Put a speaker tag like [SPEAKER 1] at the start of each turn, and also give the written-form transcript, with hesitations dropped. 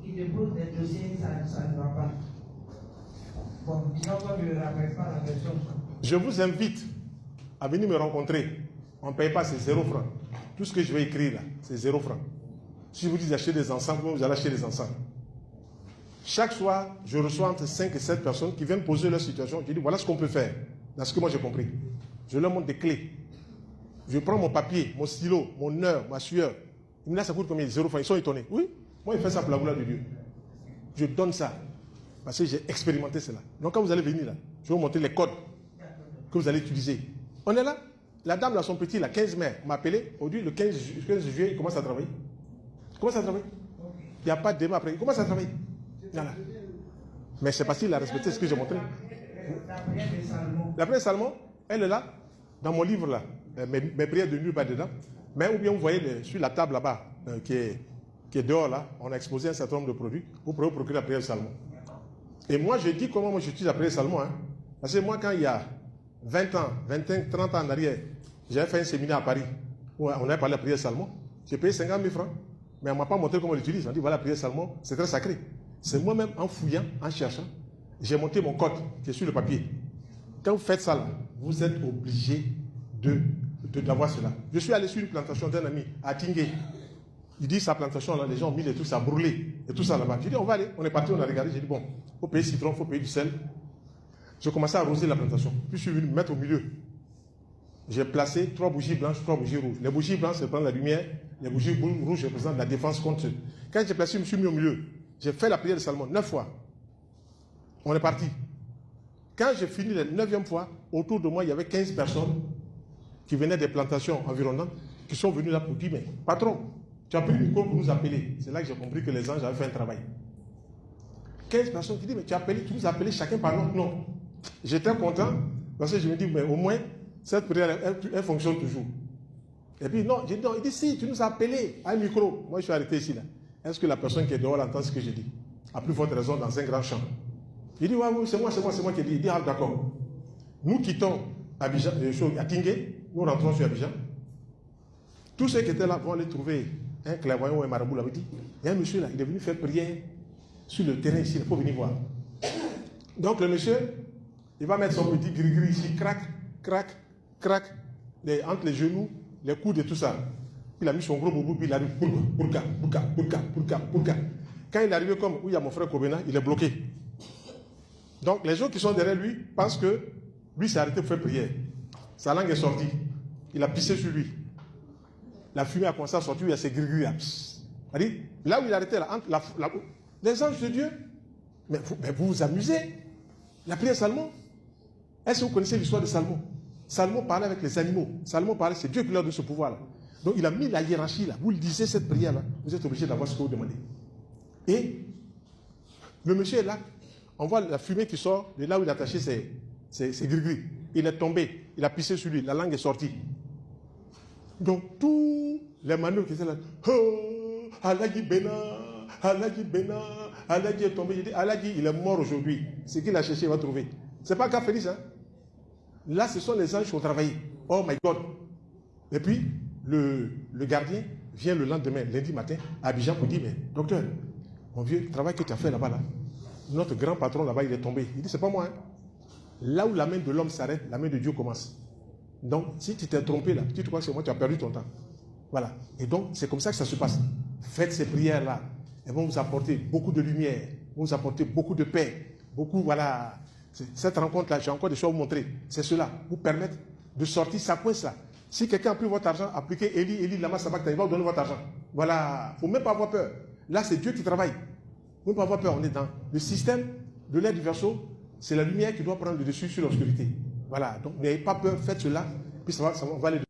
[SPEAKER 1] qui dépose des dossiers, ça ne va pas. Bon, disons que je ne rappelle pas la version.
[SPEAKER 2] Je vous invite à venir me rencontrer. On ne paye pas, c'est 0 francs. Tout ce que je vais écrire là, c'est 0 francs. Si vous dites d'acheter des encens, vous allez acheter des encens. Chaque soir, je reçois entre 5 et 7 personnes qui viennent poser leur situation. Je dis, voilà ce qu'on peut faire. Dans ce que moi j'ai compris. Je leur montre des clés. Je prends mon papier, mon stylo, mon heure, ma sueur. Ils me disent, ça coûte combien? 0 francs. Ils sont étonnés. Oui, moi, il fait ça pour la gloire de Dieu. Je donne ça. Parce que j'ai expérimenté cela. Donc, quand vous allez venir là, je vais vous montrer les codes que vous allez utiliser. On est là. La dame, là, son petit, la 15 mai, m'a appelé. Aujourd'hui, le 15 juillet, il commence à travailler. Il commence à travailler. Il n'y a pas de débat après. Il commence à travailler. Voilà. Mais c'est parce qu'il a respecté ce que j'ai montré.
[SPEAKER 1] La prière de Salomon.
[SPEAKER 2] La prière de Salomon, elle est là, dans mon livre là. Mes prières de nuit, pas dedans. Mais ou bien vous voyez sur la table là-bas, qui est dehors là, on a exposé un certain nombre de produits. Vous pouvez procurer la prière de Salomon. Et moi, je dis comment moi j'utilise la prière de Salomon. Hein. Parce que moi, quand il y a 20 ans, 25, 30 ans en arrière, j'avais fait un séminaire à Paris où on avait parlé de la prière de Salomon. J'ai payé 50 000 francs. Mais on ne m'a pas montré comment on l'utilise. On a dit voilà, la prière de Salomon, c'est très sacré. C'est moi-même, en fouillant, en cherchant, j'ai monté mon code qui est sur le papier. Quand vous faites ça, là, vous êtes obligé d'avoir cela. Je suis allé sur une plantation d'un ami à Tingué. Il dit sa plantation, là, les gens ont mis des trucs, ça a brûlé, et tout ça là-bas. J'ai dit, on va aller. On est parti, on a regardé. J'ai dit, bon, il faut payer citron, il faut payer du sel. J'ai commencé à arroser la plantation. Puis je suis venu me mettre au milieu. J'ai placé 3 bougies blanches, 3 bougies rouges. Les bougies blanches représentent la lumière, les bougies rouges représentent la défense contre eux. Quand j'ai placé, je me suis mis au milieu. J'ai fait la prière de Salomon 9 fois. On est parti. Quand j'ai fini la 9e fois, autour de moi, il y avait 15 personnes qui venaient des plantations environnantes, qui sont venues là pour dire, mais patron, tu as pris le micro pour nous appeler. C'est là que j'ai compris que les anges avaient fait un travail. 15 personnes qui disent, mais tu nous as appelés chacun par notre nom. J'étais content, parce que je me dis, mais au moins, cette prière, elle fonctionne toujours. Et puis, non, j'ai dit, non, il dit, si, tu nous as appelés à un micro. Moi, je suis arrêté ici, là. Est-ce que la personne qui est dehors entend ce que j'ai dit? A plus forte raison dans un grand champ. Il dit, ouais, oui, c'est moi qui ai dit. Il dit, ah, d'accord. Nous quittons Abidjan, à Tingué, nous rentrons sur Abidjan. Tous ceux qui étaient là vont aller trouver un clairvoyant ou un marabout. Il dit, il y a un monsieur là, il est venu faire prière sur le terrain ici, il faut venir voir. Donc le monsieur, il va mettre son petit gris-gris ici, crac, crac, crac, entre les genoux, les coudes et tout ça. Il a mis son gros boubou, puis il arrive, pourka. Quand il est arrivé comme où il y a mon frère Kobena, il est bloqué. Donc les gens qui sont derrière lui pensent que lui s'est arrêté pour faire prière. Sa langue est sortie. Il a pissé sur lui. La fumée a commencé à sortir, il y a ses gris-gris là. Là où il est arrêté, là, entre les anges de Dieu, mais vous vous amusez. La prière de Salomon. Est-ce que vous connaissez l'histoire de Salomon? Salomon parlait avec les animaux. Salomon parlait, c'est Dieu qui leur donne ce pouvoir-là. Donc il a mis la hiérarchie là. Vous le disiez cette prière-là, vous êtes obligé d'avoir ce que vous demandez. Et le monsieur est là. On voit la fumée qui sort de là où il a attaché ses gris-gris. Il est tombé, il a pissé sur lui, la langue est sortie. Donc tous les manœuvres qui étaient là, oh, Alagi Bena, Alagi est tombé. J'ai dit, Alagi, il est mort aujourd'hui. Ce qu'il a cherché, il va trouver. C'est pas un cas felice, hein. Là, ce sont les anges qui ont travaillé. Oh my God. Et puis, le gardien vient le lendemain, lundi matin, à Abidjan pour dire, mais docteur, mon vieux, le travail que tu as fait là-bas, là, notre grand patron là-bas, il est tombé. Il dit, c'est pas moi. Hein. Là où la main de l'homme s'arrête, la main de Dieu commence. Donc, si tu t'es trompé là, tu te crois que c'est moi, tu as perdu ton temps. Voilà. Et donc, c'est comme ça que ça se passe. Faites ces prières-là. Elles vont vous apporter beaucoup de lumière, vont vous apporter beaucoup de paix, beaucoup, voilà. Cette rencontre-là, j'ai encore des choses à vous montrer. C'est cela, vous permettre de sortir, ça coince là. Si quelqu'un a pris votre argent, appliquez Eli, Lama Sabakta, il va vous donner votre argent. Voilà. Il ne faut même pas avoir peur. Là, c'est Dieu qui travaille. Il ne faut pas avoir peur. On est dans le système de l'air du verseau. C'est la lumière qui doit prendre le dessus sur l'obscurité. Voilà. Donc, n'ayez pas peur, faites cela. Puis ça va aller.